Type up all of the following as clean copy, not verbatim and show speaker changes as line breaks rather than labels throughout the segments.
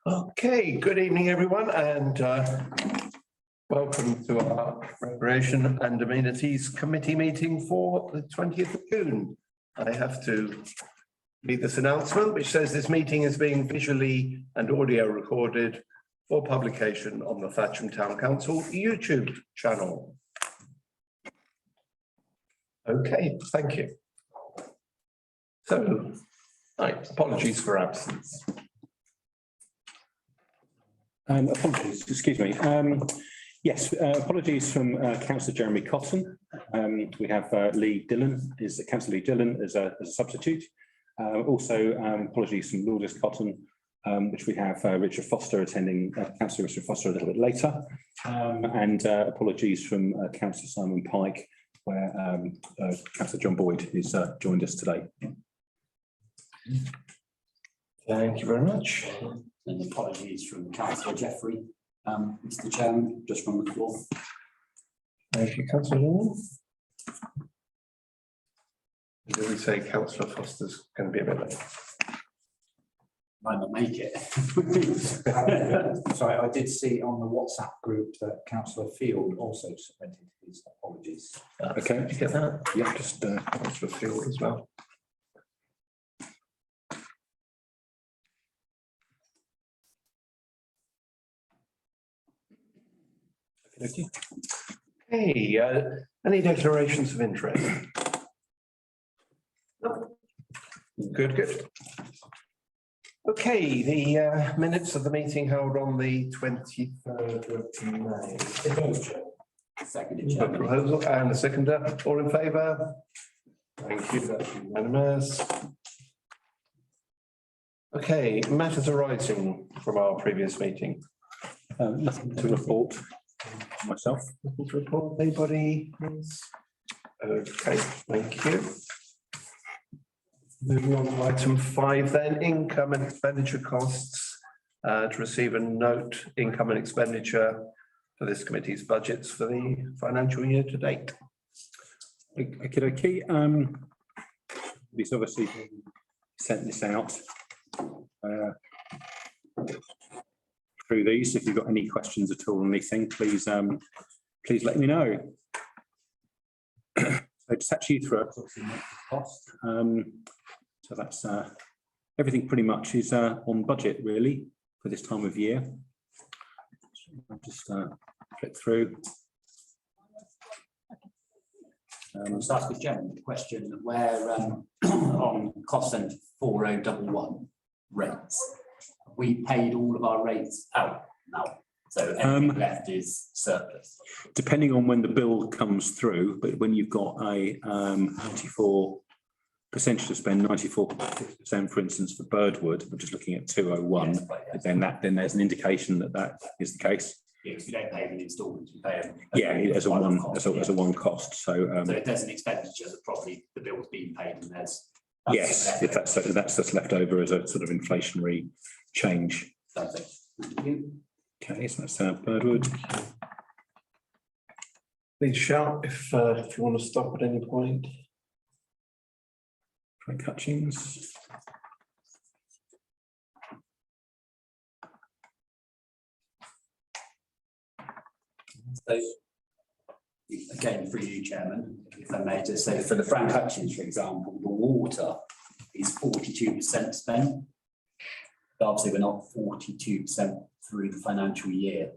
Okay, good evening, everyone, and welcome to our Recreation and Amenities Committee meeting for the 20th of June. I have to read this announcement, which says this meeting is being visually and audio recorded for publication on the Thatcham Town Council YouTube channel. Okay, thank you. So, right, apologies for absence.
Apologies, excuse me. Yes, apologies from Councillor Jeremy Cotton. We have Councillor Lee Dillon as a substitute. Also, apologies from Lourdes Cotton, which we have Richard Foster attending, Councillor Richard Foster a little bit later. And apologies from Councillor Simon Pike, where Councillor John Boyd is joined us today.
Thank you very much.
And apologies from Councillor Jeffrey, Mr. Chairman, just from the floor.
Thank you, Councillor. Did we say Councillor Foster's going to be a bit late?
Might not make it.
Sorry, I did see on the WhatsApp group that Councillor Field also submitted his apologies.
Okay, did you get that? Yeah, just Councillor Field as well. Okay, any declarations of interest? No. Good. Okay, the minutes of the meeting held on the 23rd of May.
Seconded,
The
Chairman.
proposal and the seconder, all in favour? Thank you, that's unanimous. Okay, matters arising from our previous meeting.
Nothing to report myself.
Nothing to report, anybody? Okay, thank you. Moving on to item 5 then, income and expenditure costs. To receive and note income and expenditure for this committee's budgets for the financial year to date.
Okay. We've obviously sent this out through these. If you've got any questions at all on anything, please let me know. So just actually through cost. So that's everything pretty much is on budget really for this time of year. I'll just flick through.
I'll start with Chairman, the question where on cost centre 4011 rates, we paid all of our rates out now. So everything left is surplus.
Depending on when the bill comes through, but when you've got a 94% to spend, 94%, for instance, for Birdwood, we're just looking at 201,
Yes, right, yes.
then there's an indication that is the case.
Yeah, because we don't pay them in instalments, we pay them.
As a one cost. So
so if there's an expenditure that probably the bill's being paid and there's.
yes, if that's left over as a sort of inflationary change.
Something. Thank you.
Okay, so that's Birdwood.
Please shout if you want to stop at any point.
Frank Hutchings.
So, again, for you, Chairman, if I may just say, for the Frank Hutchins, for example, the water is 42% spent. But obviously, we're not 42% through the financial year.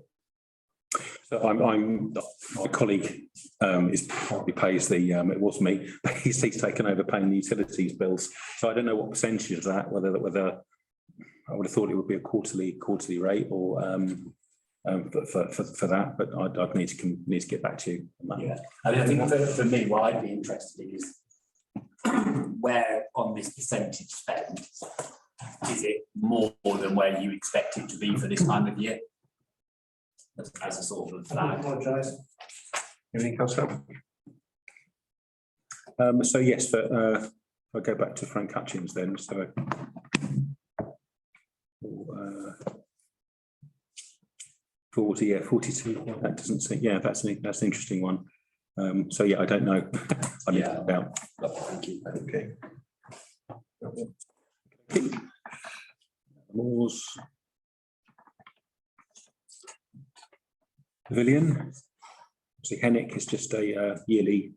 So my colleague probably pays the it was me, but he's taken over paying the utilities bills. So I don't know what percentage of that, whether I would have thought it would be a quarterly rate or for that, but I'd need to get back to you on that.
Yeah, I think for me, what I'd be interested in is where on this percentage spend is it more than where you expect it to be for this time of year? As a sort of flag.
Apologise. Anything else?
So yes, I'll go back to Frank Hutchins then. So 42. That doesn't seem. Yeah, that's an interesting one. So yeah, I don't know. I need to find out.
Thank you.
Okay.
Moors. Pavilion. So Hennick is just a yearly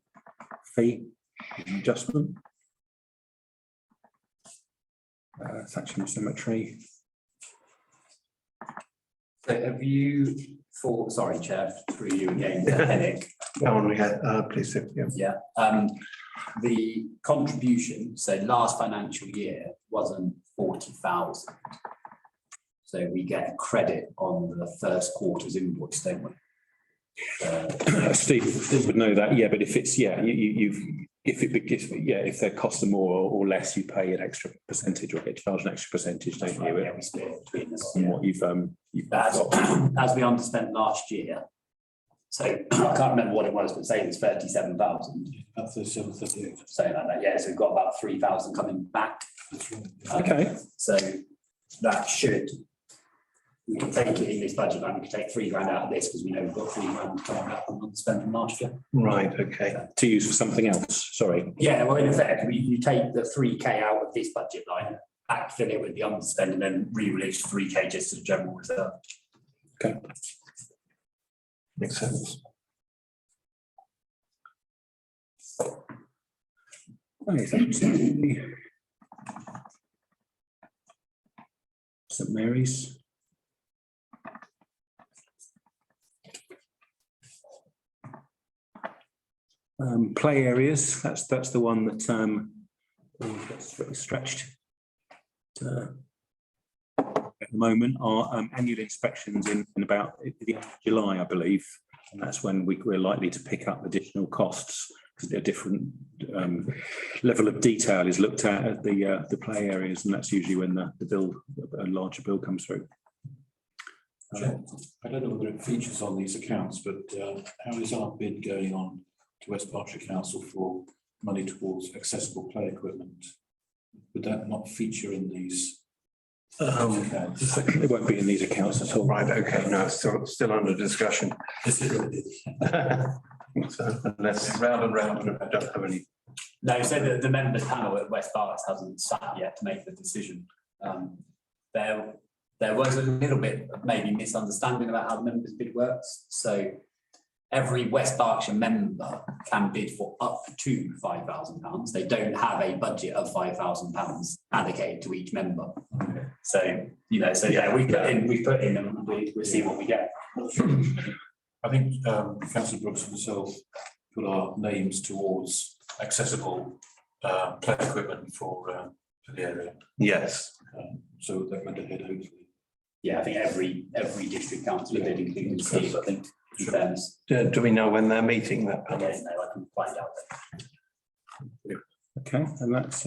fee adjustment. Thatcham Cemetery.
So have you thought, sorry, Chair, through you again, Hennick.
Go on, please, yeah.
Yeah, the contribution, so last financial year wasn't 40,000. So we get a credit on the first quarter's invoice, don't we?
Steve would know that, yeah, but if it's, yeah, if their costs are more or less, you pay an extra percentage or get charged an extra percentage, don't you?
Yeah, we split it between us.
On what you've got.
As we underspent last year, so I can't remember what it was, but say it was 37,000.
About 37, 38.
Something like that, yeah, so we've got about 3,000 coming back.
That's right.
Okay.
So that should, we can take it in this budget line, we can take £3 out of this because we know we've got £3 coming back on spend from last year.
Right, okay.
To use for something else, sorry.
Yeah, well, in effect, you take the 3K out of this budget line, backfill it with the underspend and then re-release 3K just to the general reserve.
Okay.
Makes sense.
Okay, thank you. St Mary's. Play areas, that's the one that gets really stretched. At the moment, our annual inspections in about the end of July, I believe, and that's when we're likely to pick up additional costs because a different level of detail is looked at the play areas, and that's usually when the bill, a larger bill comes through.
I don't know whether it features on these accounts, but how is our bid going on to West Berkshire Council for money towards accessible play equipment? Would that not feature in these accounts?
It won't be in these accounts at all.
Right, okay, no, it's still under discussion. So unless round and round, I don't have any.
No, so the members panel at West Berks hasn't sat yet to make the decision. There was a little bit of maybe misunderstanding about how the members bid works. So every West Berkshire member can bid for up to £5,000. They don't have a budget of £5,000 allocated to each member. So, you know, so yeah, we put in and we'll see what we get.
I think Councillor Brooks and myself put our names towards accessible play equipment for the area.
Yes.
So that went ahead, hopefully.
Yeah, I think every district councillor did, including Steve, I think, in fairness.
Do we know when they're meeting that?
I don't know, I can find out.
Okay, and that's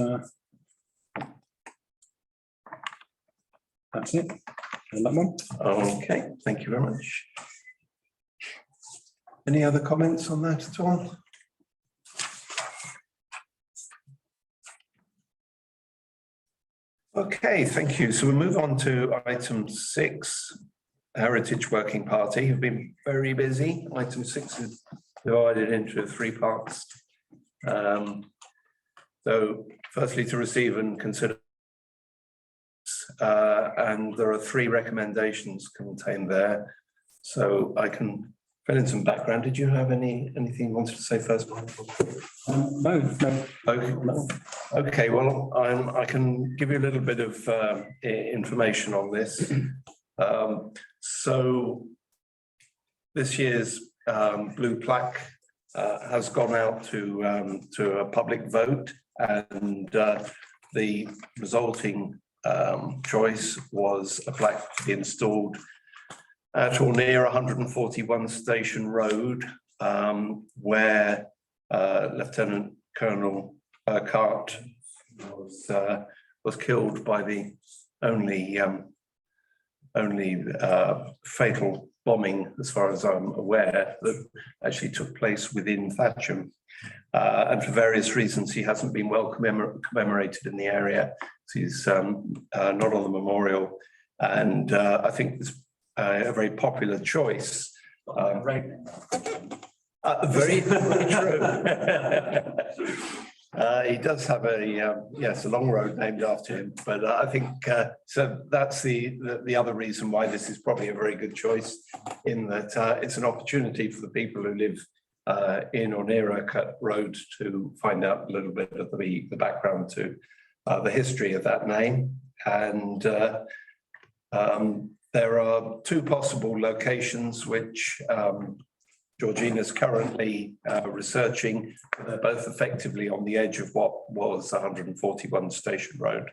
it. And that one.
Okay, thank you very much. Any other comments on that at all? Okay, thank you. So we'll move on to item 6, Heritage Working Party. Have been very busy. Item 6 is divided into 3 parts. So firstly, to receive and consider, and there are 3 recommendations contained there. So I can fill in some background. Did you have anything you wanted to say first?
No.
Okay, well, I can give you a little bit of information on this. So this year's blue plaque has gone out to a public vote, and the resulting choice was a plaque to be installed at or near 141 Station Road, where Lieutenant Colonel Cart was killed by the only fatal bombing, as far as I'm aware, that actually took place within Thatcham. And for various reasons, he hasn't been well commemorated in the area. So he's not on the memorial. And I think it's a very popular choice. Very true. He does have yes, a long road named after him, but I think, so that's the other reason why this is probably a very good choice, in that it's an opportunity for the people who live in or near Oakcut Road to find out a little bit of the background to the history of that name. And there are two possible locations which Georgina's currently researching. They're both effectively on the edge of what was 141 Station Road.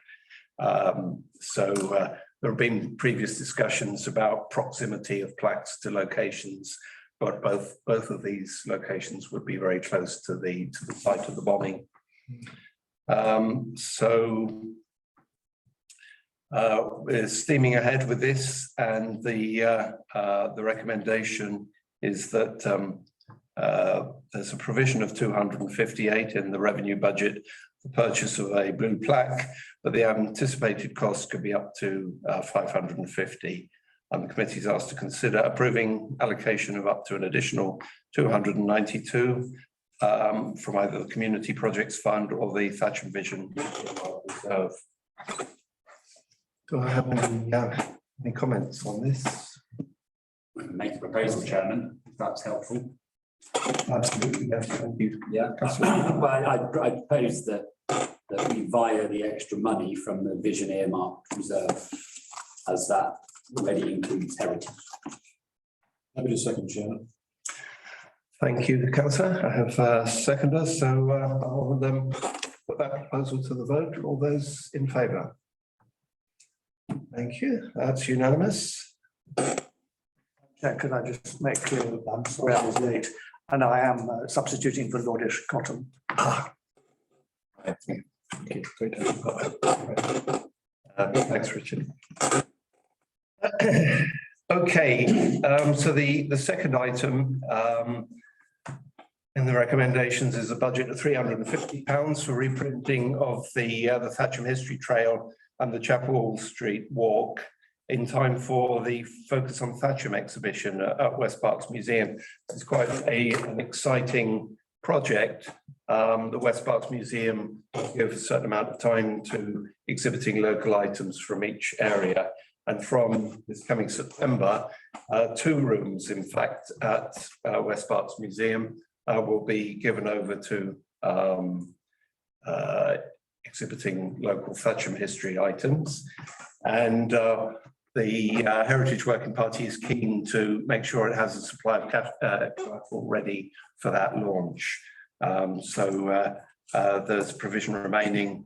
There have been previous discussions about proximity of plaques to locations, but both of these locations would be very close to the site of the bombing. We're steaming ahead with this, and the recommendation is that there's a provision of 258 in the revenue budget for purchase of a blue plaque, but the anticipated cost could be up to 550. And the committee is asked to consider approving allocation of up to an additional 292 from either the Community Projects Fund or the Thatcham Vision Reserve. Do I have any comments on this?
Make a proposal, Chairman, if that's helpful.
Absolutely, yes, thank you.
Yeah, well, I propose that we via the extra money from the Vision Earmark Reserve, as that already includes heritage.
Happy to second, Chairman.
Thank you, Councillor. I have seconders, so I'll put that proposal to the vote. All those in favour? Thank you. That's unanimous.
Yeah, could I just make clear that I'm sorry I was late, and I am substituting for Lord Cotton.
Thank you. Great. Thanks, Richard. Okay, so the second item in the recommendations is a budget of £350 for reprinting of the Thatcham History Trail and the Chapel Street Walk in time for the Focus on Thatcham exhibition at West Berks Museum. It's quite an exciting project. The West Berks Museum gives a certain amount of time to exhibiting local items from each area. And from this coming September, 2 rooms, in fact, at West Berks Museum will be given over to exhibiting local Thatcham history items. And the Heritage Working Party is keen to make sure it has a supply of collateral ready for that launch. There's provision remaining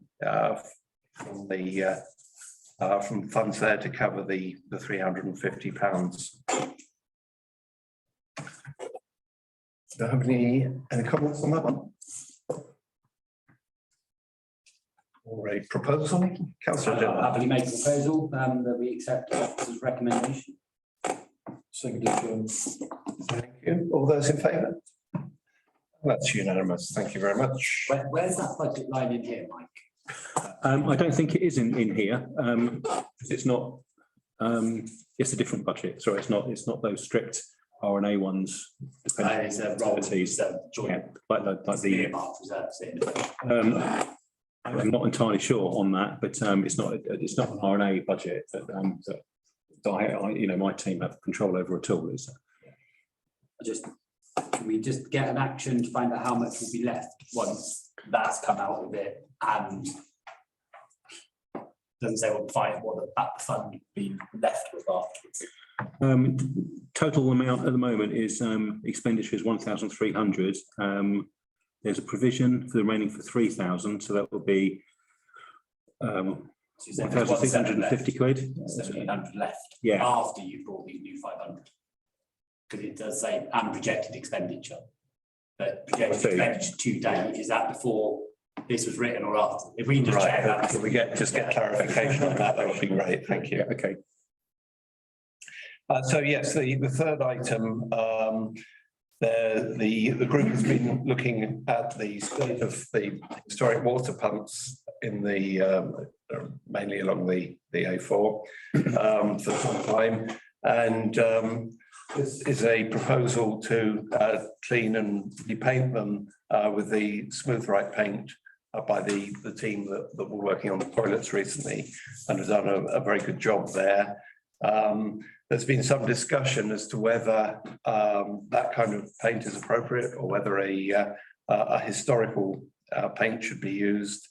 from funds there to cover the £350. Do you have any comments on that one? Or a proposal? Councillor
I'll
Dillon.
happily make a proposal that we accept the officer's recommendation.
Seconded, Chairman.
Thank you. All those in favour? That's unanimous. Thank you very much.
Where's that budget line in here, Mike?
I don't think it is in here. It's not. It's a different budget. Sorry, it's not those strict RNA ones.
It's a role,
activities.
joint.
Yeah, like the.
Earmark reserves in.
I'm not entirely sure on that, but it's not an RNA budget that my team have control over at all.
Can we just get an action to find out how much will be left once that's come out of it, and doesn't say what the back fund will be left with afterwards.
Total amount at the moment is expenditure is 1,300. There's a provision for the remaining for 3,000, so that will be 1,650 quid.
1,700 left.
Yeah.
After you've brought these new 500, because it does say and projected expenditure. But projected expenditure to date, is that before this was written or after? If we can just check that.
Can we get clarification on that? That would be great. Thank you.
Okay.
So yes, the third item, the group has been looking at the state of the historic water pumps in the mainly along the A4 for some time, and this is a proposal to clean and repaint them with the smooth right paint by the team that were working on the toilets recently and has done a very good job there. There's been some discussion as to whether that kind of paint is appropriate or whether a historical paint should be used.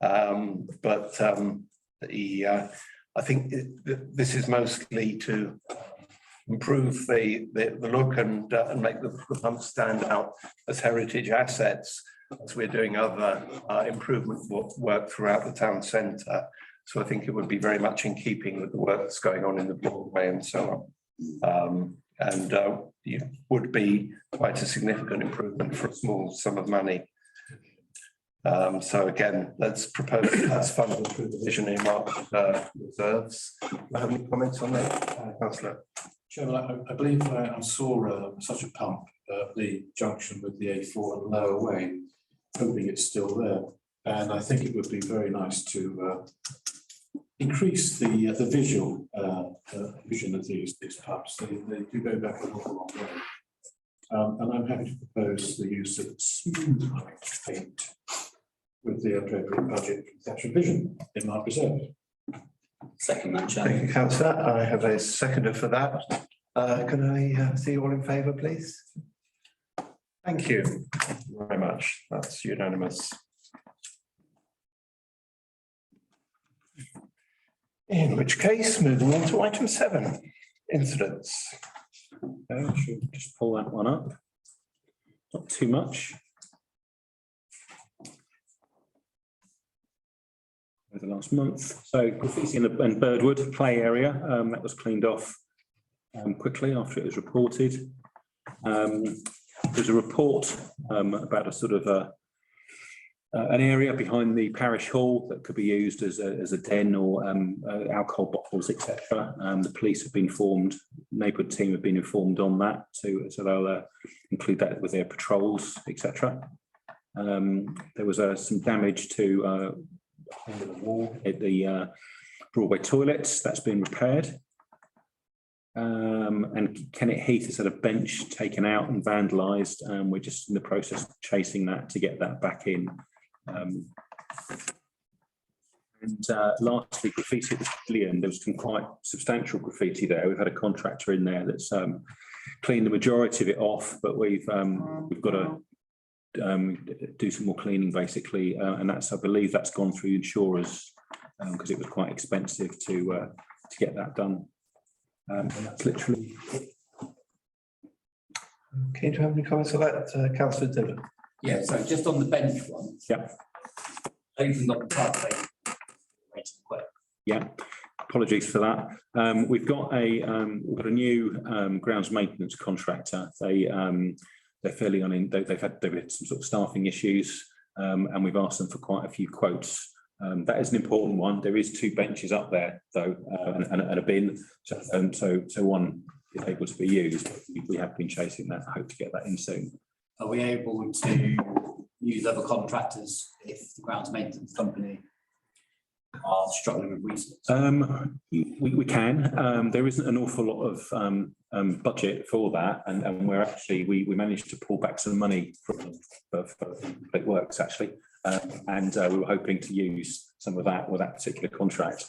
I think this is mostly to improve the look and make the pumps stand out as heritage assets, as we're doing other improvement work throughout the town centre. So I think it would be very much in keeping with the work that's going on in the Broadway and so on. It would be quite a significant improvement for a small sum of money. So again, let's propose that's funded through the vision earmark reserves. Do you have any comments on that, Councillor?
Chairman, I believe I saw such a pump at the junction with the A4 and Lower Way, hoping it's still there. And I think it would be very nice to increase the visual vision of these pumps. They do go back an awful long way. And I'm happy to propose the use of smooth paint with the appropriate budget from Thatcham Vision in my reserve.
Second that, Chairman.
Thank you, Councillor. I have a seconder for that. Can I see you all in favour, please? Thank you very much. That's unanimous. In which case, moving on to item 7, incidents.
Should just pull that one up. Not too much. Over the last month. So graffiti in the Birdwood play area, that was cleaned off quickly after it was reported. There's a report about a sort of an area behind the parish hall that could be used as a den or alcohol bottles, etc. The police have been informed, neighbourhood team have been informed on that, so they'll include that with their patrols, etc. There was some damage to the wall at the Broadway toilets. That's been repaired. And Kennet Heath has had a bench taken out and vandalised. We're just in the process of chasing that to get that back in. Lastly, graffiti at the pavilion. There was some quite substantial graffiti there. We've had a contractor in there that's cleaned the majority of it off, but we've got to do some more cleaning basically, and that's, I believe that's gone through insurers because it was quite expensive to get that done. And that's literally it.
Okay, do you have any comments on that, Councillor Dillon?
Yeah, so just on the bench one.
Yeah.
Even not part
Yeah, apologies for that. We've got a new grounds maintenance contractor. They're fairly they've had some sort of staffing issues, and we've asked them for quite a few quotes. That is an important one. There is 2 benches up there though, and a bin. So one is able to be used. We have been chasing that. I hope to get that in soon.
Are we able to use other contractors if the grounds maintenance company are struggling with resources?
We can. There isn't an awful lot of budget for that, and we're actually we managed to pull back some money from for it works actually, and we were hoping to use some of that with that particular contract,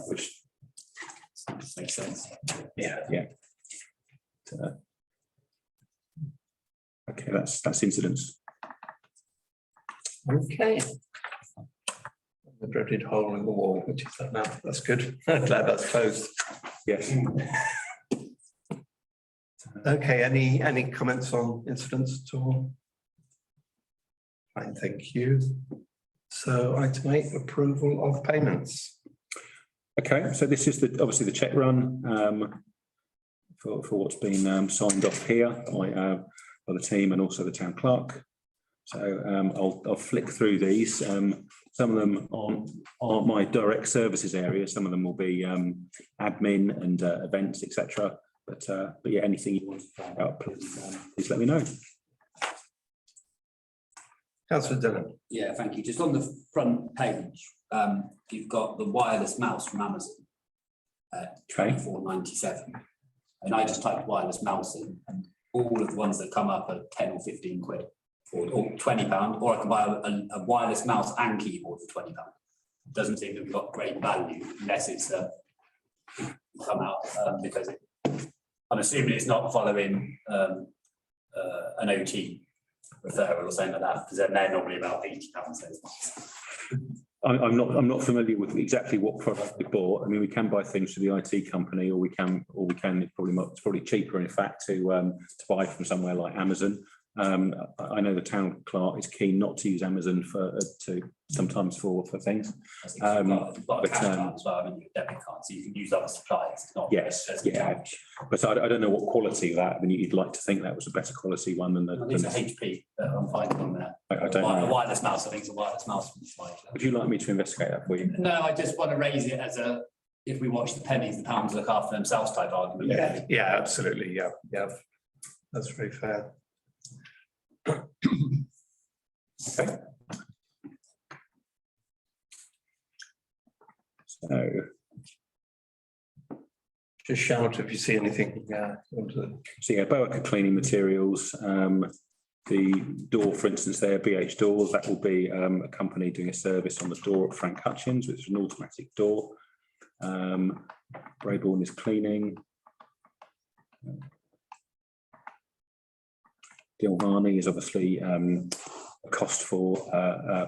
which
makes sense.
Yeah. Okay, that's incidents.
Okay. The dreaded hole in the wall, which is that now. That's good. I'm glad that's closed.
Yes.
Okay, any comments on incidents at all? Fine, thank you. So item 8, approval of payments.
Okay, so this is obviously the check run for what's been signed off here by the team and also the town clerk. So I'll flick through these. Some of them are my direct services area. Some of them will be admin and events, etc. But yeah, anything you want to find out, please let me know. Councillor Dillon.
Yeah, thank you. Just on the front page, you've got the wireless mouse from Amazon at £24.97. And I just typed wireless mouse in, and all of the ones that come up are 10 or 15 quid. or £20, or I can buy a wireless mouse and keyboard for £20. Doesn't seem to have got great value unless it's come out because I'm assuming it's not following an OT referral or something like that, because then they're normally about £80.
I'm not familiar with exactly what product we bought. I mean, we can buy things for the IT company, or we can it's probably cheaper, in fact, to buy from somewhere like Amazon. I know the town clerk is keen not to use Amazon for things.
You've got a cash card as well, haven't you, a debit card, so you can use other suppliers.
Yes, yeah. But I don't know what quality of that. I mean, you'd like to think that was a better quality one than the.
These are HP that I'm finding on there.
I don't know.
A wireless mouse, I think it's a wireless mouse.
Would you like me to investigate that for you?
No, I just want to raise it as a, if we watch the pennies, the pounds look after themselves type argument.
Yeah, absolutely. Yeah. That's very fair.
Okay. So
just shout if you see anything.
So yeah, Boac cleaning materials. The door, for instance, there, BH Doors, that will be a company doing a service on the door at Frank Hutchins, which is an automatic door. Brayborn is cleaning. Dilvarney is obviously a cost for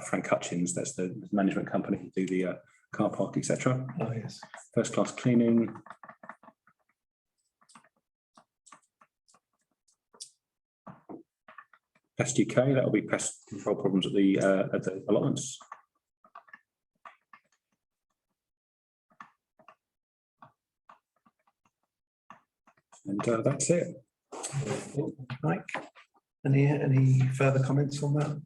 Frank Hutchins. That's the management company who do the car park, etc.
Oh yes.
First class cleaning. Pest UK, that will be pest control problems at the allotments. And that's it.
Mike, any further comments on that?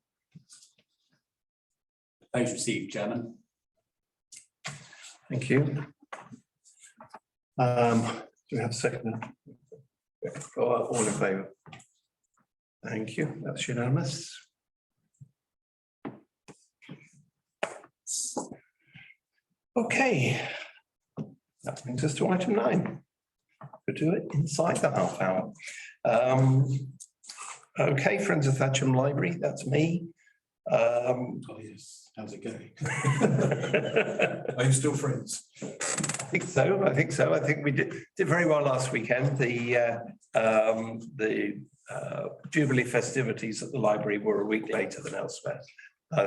Those received, Chairman.
Thank you. Do we have a second? All in favour? Thank you. That's unanimous. Okay. That brings us to item 9. We'll do it inside the half hour. Okay, Friends of Thatcham Library, that's me.
Oh yes, how's it going? Are you still friends?
I think so. I think we did very well last weekend. The Jubilee festivities at the library were a week later than elsewhere.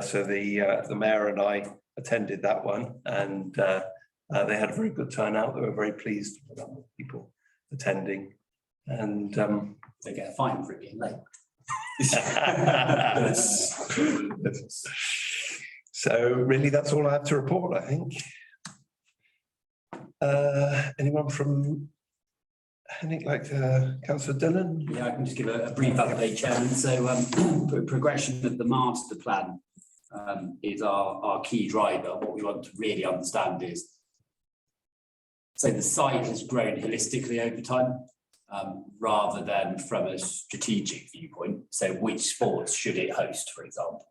So the mayor and I attended that one, and they had a very good turnout. They were very pleased with the number of people attending, and
They get a fine for it being late.
So really, that's all I have to report, I think. Anyone from Councillor Dillon?
Yeah, I can just give a brief update, Chairman. So progression of the master plan is our key driver. What we want to really understand is, so the site has grown holistically over time, rather than from a strategic viewpoint. So which sports should it host, for example?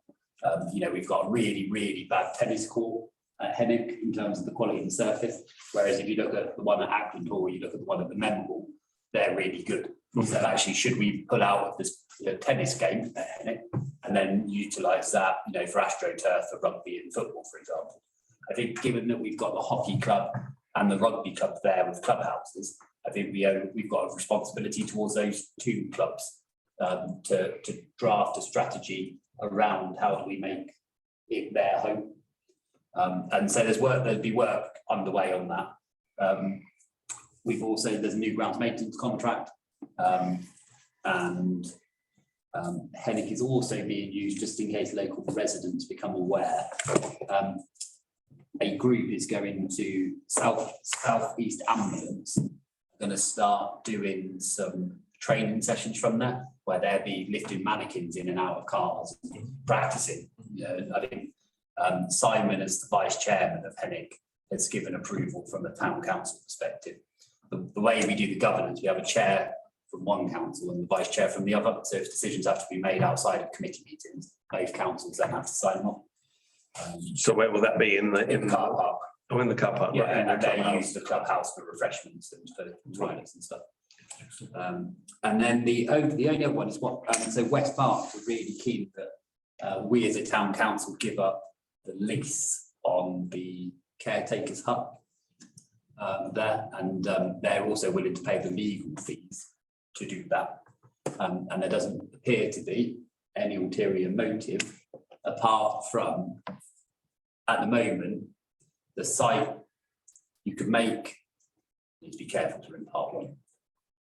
We've got a really, really bad tennis court at Hennick in terms of the quality of the surface. Whereas if you look at the one at Ackland Hall, you look at the one at the Mem Hall, they're really good. So actually, should we pull out of this tennis game at Hennick and then utilise that, for AstroTurf, for rugby and football, for example? I think given that we've got the hockey club and the rugby club there with clubhouses, I think we've got a responsibility towards those two clubs to draft a strategy around how do we make it their home. And so there's be work underway on that. There's a new grounds maintenance contract, and Hennick is also being used, just in case local residents become aware. A group is going to Southeast Ambulance, going to start doing some training sessions from there, where they'll be lifting mannequins in and out of cars, practicing. I think Simon, as the vice chairman of Hennick, has given approval from a town council perspective. The way we do the governance, we have a chair from one council and the vice chair from the other. So if decisions have to be made outside of committee meetings, both councils then have to sign them off.
So where will that be? In the
car park?
Oh, in the car park.
Yeah,
right,
and they use the clubhouse for refreshments and for toilets and stuff. And then the only other one is what, so West Berks are really keen that we as a town council give up the lease on the caretaker's hut there, and they're also willing to pay the legal fees to do that. And there doesn't appear to be any ulterior motive apart from, at the moment, the site you could make, need to be careful to impart one.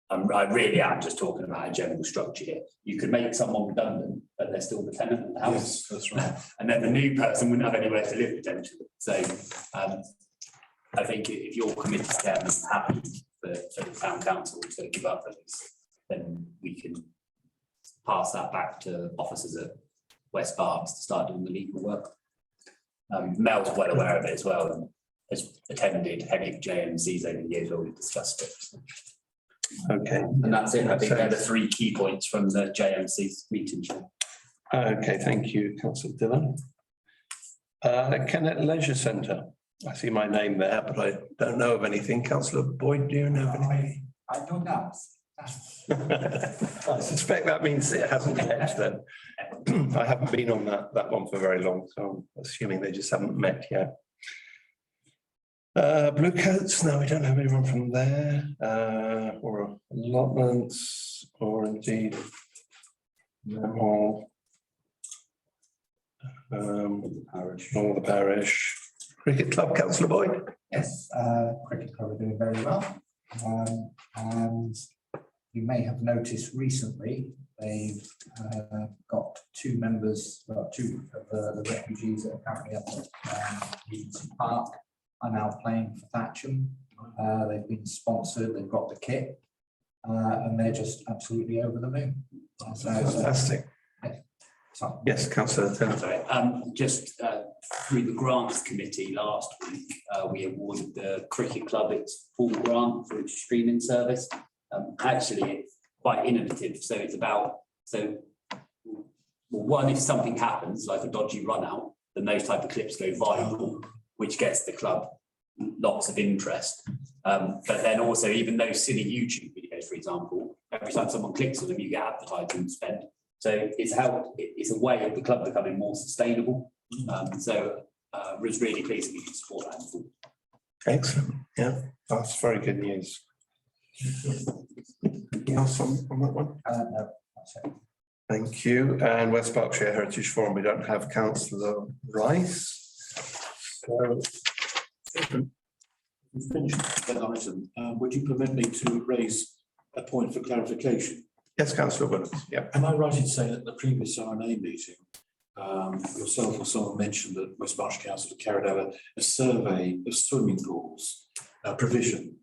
I really am just talking about a general structure here. You could make someone redundant, but they're still the tenant of the house.
Yes, that's right.
And then the new person wouldn't have anywhere to live potentially. So I think if your committee chairman is happy for the town council to give up the lease, then we can pass that back to officers at West Berks to start doing the legal work. Mel's well aware of it as well and has attended any JMCs over the years where we've discussed it.
Okay.
And that's it. I think they're the 3 key points from the JMC's meeting.
Okay, thank you, councillor Dillon. Kennet Leisure Centre. I see my name there, but I don't know of anything. Councillor Boyd, do you know of anything?
I don't know.
I suspect that means it hasn't met then. I haven't been on that one for very long, so I'm assuming they just haven't met yet. Blue Coats, no, we don't have anyone from there, or allotments, or indeed. Or the parish. Cricket Club, councillor Boyd.
Yes, Cricket Club are doing very well. And you may have noticed recently, they've got 2 members, well, 2 of the refugees that are currently up at Regency Park are now playing for Thatcham. They've been sponsored, they've got the kit, and they're just absolutely over the moon.
Fantastic.
So,
Yes, councillor Taylor.
Sorry, just through the grants committee last week, we awarded the cricket club its full grant for its streaming service. Actually, it's quite innovative. So it's about, one, if something happens, like a dodgy run out, then those type of clips go viral, which gets the club lots of interest. But then also, even those silly YouTube videos, for example, every time someone clicks on them, you get advertising spend. So it's a way of the club becoming more sustainable. I was really pleased that we could support that.
Excellent. Yeah, that's very good news. Anything else on that one?
no, that's it.
Thank you. And West Berkshire Heritage Forum, we don't have councillor Rice. So
We finished that item. Would you permit me to raise a point for clarification?
yes, councillor Williams. Yeah.
Am I right in saying that the previous RNA meeting, yourself or someone mentioned that West Berkshire Council had carried out a survey of swimming pools provision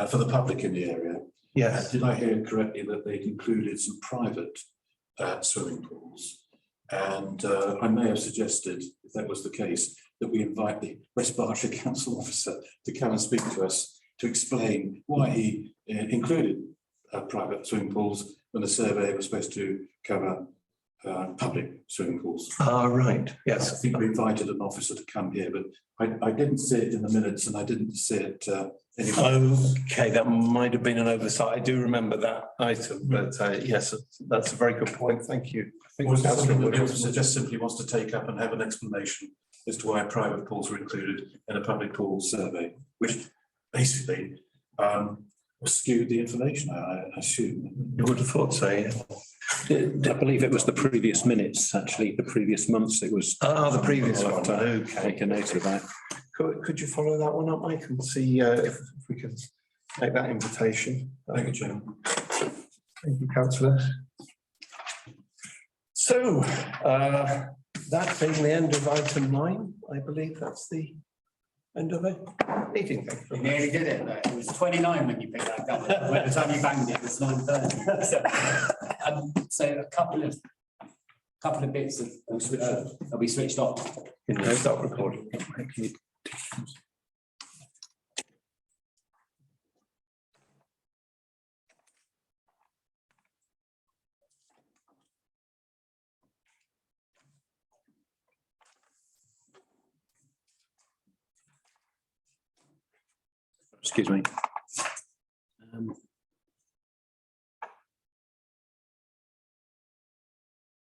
for the public in the area?
Yes.
Did I hear correctly that they'd included some private swimming pools? And I may have suggested, if that was the case, that we invite the West Berkshire Council officer to come and speak to us to explain why he included private swimming pools when the survey was supposed to cover public swimming pools.
Right.
I
Yes.
think we invited an officer to come here, but I didn't see it in the minutes and I didn't see it anywhere.
Okay, that might have been an oversight. I do remember that item, but yes, that's a very good point. Thank you. I think
Or is it
councillor
something that the
Williams-
officer just simply wants to take up and have an explanation as to why private pools were included in a public pool survey, which basically skewed the information, I assume.
You would have thought so, yeah.
I believe it was the previous minutes, actually, the previous months it was.
The previous
I'll
one.
have to
Okay.
Make a note of that.
Could you follow that one up, Mike, and see if we can make that invitation?
Thank you, Chairman.
Thank you, councillor. So, that being the end of item 9, I believe that's the end of the meeting. Thank you very
You
much.
nearly did it. Though. It was 29 when you picked that up. By the time you banged it, it was 9:30. So a couple of bits of are we switched off?
Can you start recording?
Excuse me.